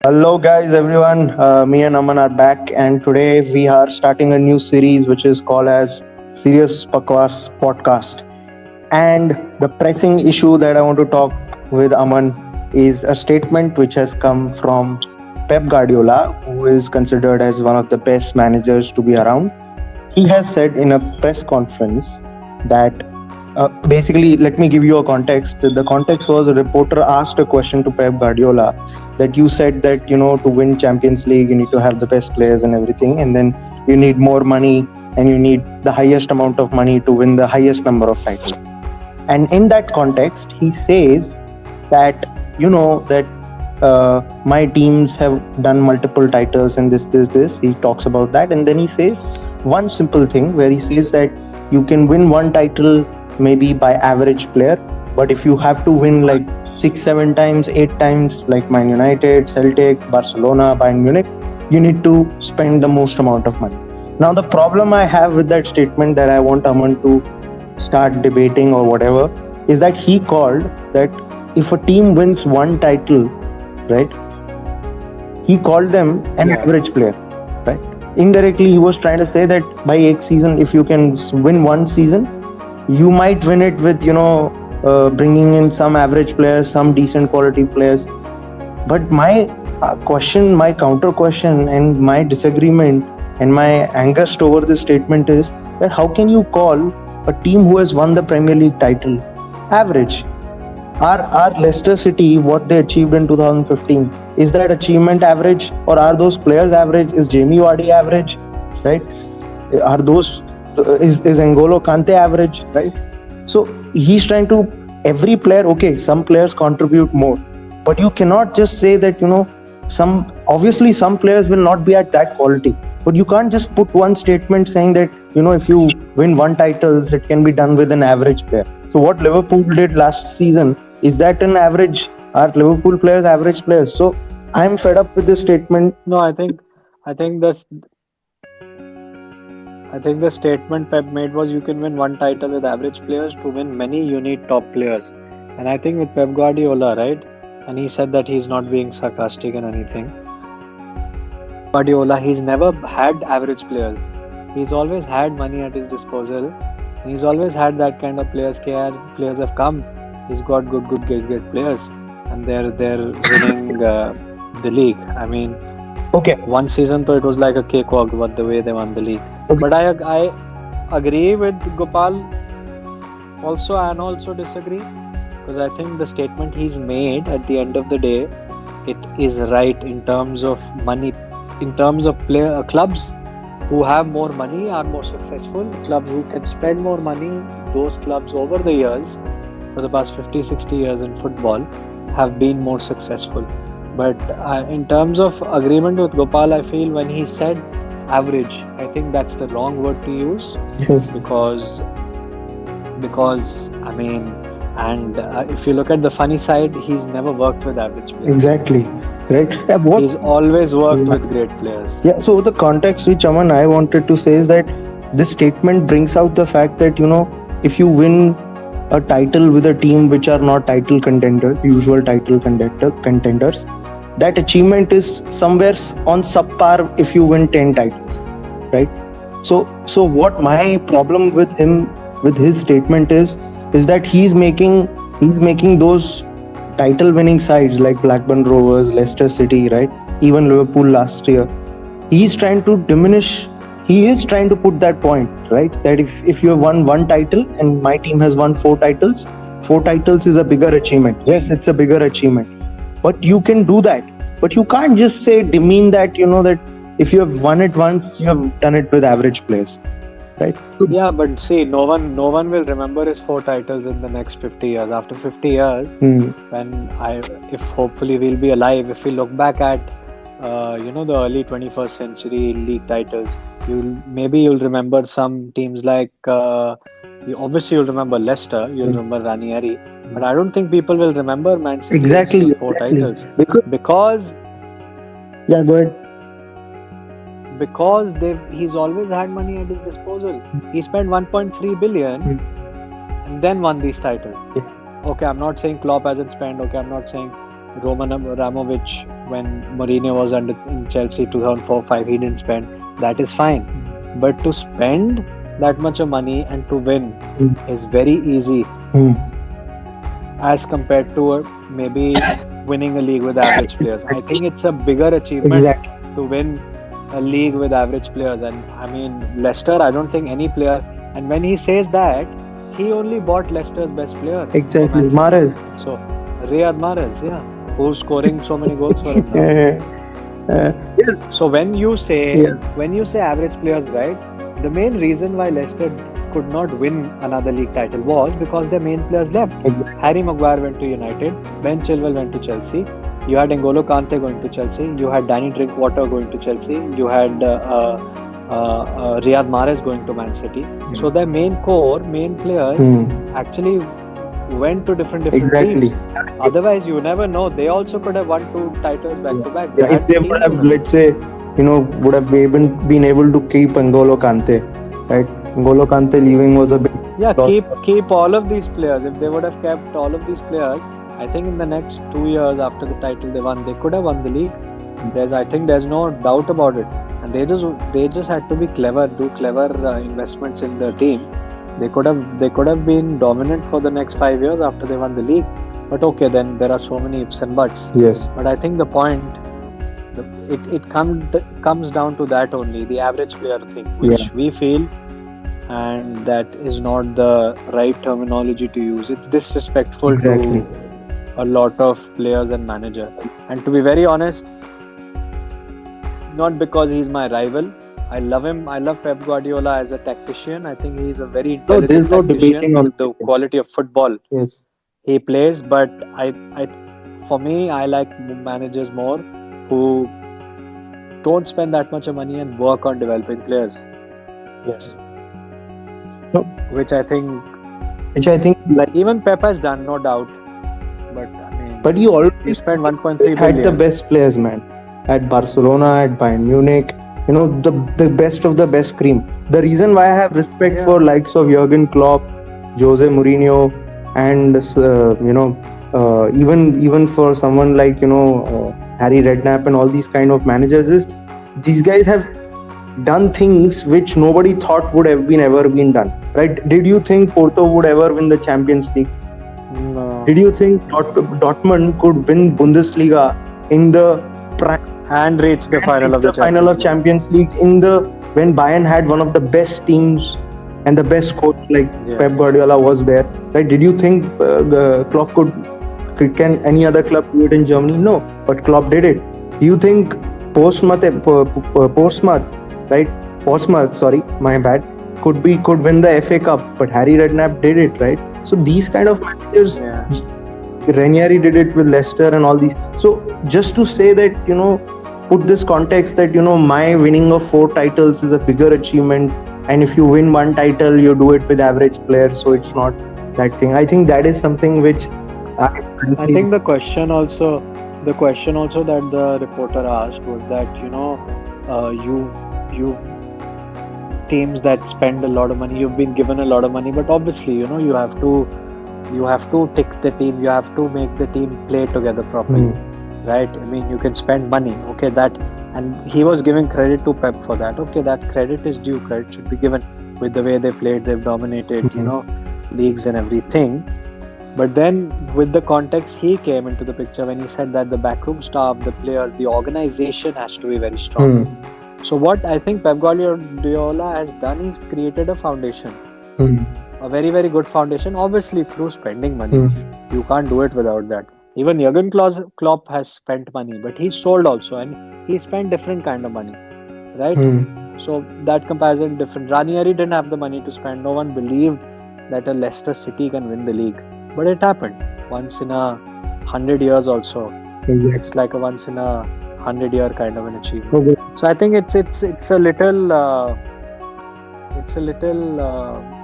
Hello, guys, everyone. Me and Aman are back, and today we are starting a new series which is called as Serious Pakwas Podcast. And the pressing issue that I want to talk with Aman is a statement which has come from Pep Guardiola, who is considered as one of the best managers to be around. He has said in a press conference that basically, let me give you a context. The context was a reporter asked a question to Pep Guardiola that you said that to win Champions League you need to have the best players and everything, and then you need more money and you need the highest amount of money to win the highest number of titles. And in that context, he says that that my teams have done multiple titles and this. He talks about that, and then he says one simple thing where he says that you can win one title maybe by average player, but if you have to win like 6, 7 times, 8 times, like Man United, Celtic, Barcelona, Bayern Munich, you need to spend the most amount of money. Now, the problem I have with that statement that I want Aman to start debating or whatever is that he called that if a team wins one title, right, he called them an average player, right? Indirectly, he was trying to say that by each season, if you can win one season, you might win it with bringing in some average players, some decent quality players. But my question, my counter question, and my disagreement and my angst over this statement is that how can you call a team who has won the Premier League title average? Are Leicester City, what they achieved in 2015, is that achievement average, or are those players average? Is Jamie Vardy average, right? Are those is N'Golo Kante average, right? So he's trying to every player. Okay, some players contribute more, but you cannot just say that some players will not be at that quality. But you can't just put one statement saying that if you win one titles, it can be done with an average player. So what Liverpool did last season, is that an average? Are Liverpool players average players? So I'm fed up with this statement. No, I think this, I think the statement Pep made was you can win one title with average players. To win many, you need top players. And I think with Pep Guardiola, right? And he said that he's not being sarcastic and anything. Guardiola, he's never had average players. He's always had money at his disposal. And he's always had that kind of players. Players have come. He's got good great players, and they're winning the league. I mean, Okay, one season though it was like a cakewalk, but the way they won the league. Okay. But I agree with Gopal also, and also disagree, because I think the statement he's made at the end of the day, it is right in terms of money, in terms of clubs who have more money are more successful. Clubs who can spend more money, those clubs over the years, for the past 50-60 years in football, have been more successful. But in terms of agreement with Gopal, I feel when he said average, I think that's the wrong word to use. Yes. because I mean, and if you look at the funny side, he's never worked with average players. Exactly, right? He's always worked with great players. Yeah, so the context which Aman I wanted to say is that this statement brings out the fact that if you win a title with a team which are not title contenders, usual title contenders, that achievement is somewhere on subpar if you win 10 titles, right? So what my problem with him, with his statement is that he's making those title winning sides like Blackburn Rovers, Leicester City, right? Even Liverpool last year. He's trying to diminish. He is trying to put that point, right? That if you have won one title and my team has won 4 titles is a bigger achievement. Yes, it's a bigger achievement. But you can do that. But you can't just demean that, that if you have won it once, you have done it with average players, right? Yeah, but see, no one will remember his 4 titles in the next 50 years. After 50 years, if hopefully we'll be alive, if we look back at, the early 21st century league titles, you'll remember some teams like, obviously you'll remember Leicester, you'll remember Ranieri, but I don't think people will remember Man City's Exactly. 4 titles. Because yeah, go ahead. Because he's always had money at his disposal. He spent 1.3 billion and then won these titles. Yes. Okay, I'm not saying Klopp hasn't spent. Okay, I'm not saying Roman Abramovich, when Mourinho was under in Chelsea 2004-5, he didn't spend. That is fine, but to spend that much of money and to win Hmm. is very easy Hmm. as compared to maybe winning a league with average players. I think it's a bigger achievement Exactly. to win a league with average players. And I mean, Leicester, I don't think any player. And when he says that, he only bought Leicester's best player. for Exactly. Man City. Mahrez. So, Riyad Mahrez, yeah, who's scoring so many goals for him now. Yeah. So when you Yeah. say average players, right? The main reason why Leicester could not win another league title was because their main players left. Exactly. Harry Maguire went to United, Ben Chilwell went to Chelsea. You had N'Golo Kante going to Chelsea. You had Danny Drinkwater going to Chelsea. You had Riyad Mahrez going to Man City. So their main players Hmm. actually went to different Exactly. teams. Otherwise, you never know. They also could have won 2 titles back to back. They Yeah, had if they the team would to have, win. let's say, would have been able to keep N'Golo Kante, right? N'Golo Kante leaving was a big Yeah, loss. keep all of these players. If they would have kept all of these players, I think in the next 2 years after the title they won, they could have won the league. I think there's no doubt about it. And they just had to be clever, do clever investments in the team. They could have been dominant for the next 5 years after they won the league. But okay, then there are so many ifs and buts. Yes. But I think the point, it comes down to that only, the average player thing, which we feel, and that is not the right terminology to use. It's disrespectful Exactly. to a lot of players and managers. And to be very honest, not because he's my rival. I love him. I love Pep Guardiola as a tactician. I think he's a very No, intelligent there's no tactician debating on with the quality of football Yes. he plays. But for me, I like managers more who don't spend that much of money and work on developing players, Yes. which I think Like, even Pep has done, no doubt. But I mean, but you he always spent 1.3 had the billion. best players, man. At Barcelona, at Bayern Munich, the best of the best cream. The reason why I have respect Yeah. for likes of Jurgen Klopp, Jose Mourinho, and even for someone like Harry Redknapp and all these kind of managers is these guys have done things which nobody thought would have ever been done. Right? Did you think Porto would ever win the Champions League? No. Did you think Dortmund could win Bundesliga in the prime? And reach the final of the final of Champions League when Bayern had one of the best teams and the best coach like Pep Guardiola was there, right? Did you think Klopp can any other club do it in Germany? No, but Klopp did it. Do you think Portsmouth, sorry, my bad, could win the FA Cup? But Harry Redknapp did it, right? So these kind of managers, Ranieri did it with Leicester and all these. So just to say that, put this context that, my winning of 4 titles is a bigger achievement. And if you win 1 title, you do it with average players. So it's not that thing. I think that is something which I think the question also that the reporter asked was that, you teams that spend a lot of money, you've been given a lot of money, but obviously, you have to tick the team, you have to make the team play together properly, right? I mean, you can spend money, okay, and he was giving credit to Pep for that. Okay, that credit is due, credit should be given with the way they played, they've dominated, leagues and everything. But then with the context, he came into the picture when he said that the backroom staff, the players, the organization has to be very strong. So what I think Pep Guardiola has done is created a foundation, a very, very good foundation, obviously through spending money. You can't do it without that. Even Jurgen Klopp has spent money, but he sold also, and he spent different kind of money, right? So that comparison different. Ranieri didn't have the money to spend. No one believed that a Leicester City can win the league, but it happened once in 100 years also. Exactly. It's like a once in 100-year kind of an achievement. So I think it's a little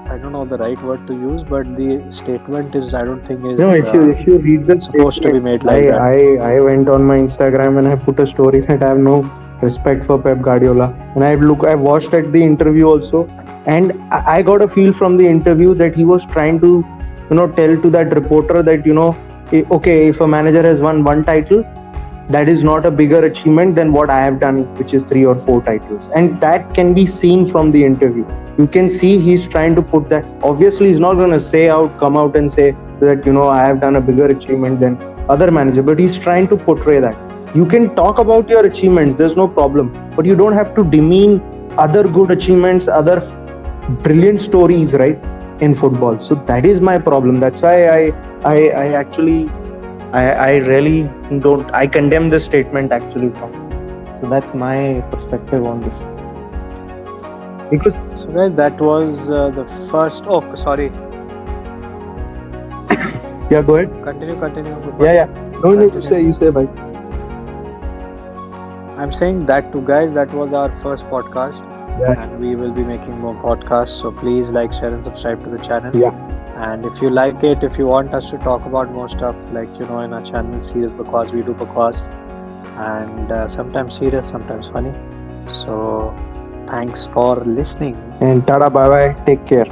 I don't know the right word to use, but the statement is, I don't think is if you read the supposed to be made like that. I went on my Instagram and I put a story that I have no respect for Pep Guardiola, and I watched at the interview also, and I got a feel from the interview that he was trying to tell to that reporter that Okay, if a manager has won one title, that is not a bigger achievement than what I have done, which is 3 or 4 titles. And that can be seen from the interview. You can see he's trying to put that. Obviously, he's not going to come out and say that, I have done a bigger achievement than other manager, but he's trying to portray that. You can talk about your achievements, there's no problem, but you don't have to demean other good achievements, other brilliant stories, right, in football. So that is my problem. That's why I actually I really don't. I condemn this statement actually. So that's my perspective on this. Because So guys, that was the first. Oh, sorry. yeah, go ahead. Continue. Yeah. No, you say, bye. I'm saying that too, guys. That was our first podcast, Yeah. and we will be making more podcasts. So please like, share, and subscribe to the channel. Yeah. And if you like it, if you want us to talk about more stuff, like in our channel, Serious Bakwas, we do Bakwas, and sometimes serious, sometimes funny. So thanks for listening. And tada, bye bye. Take care.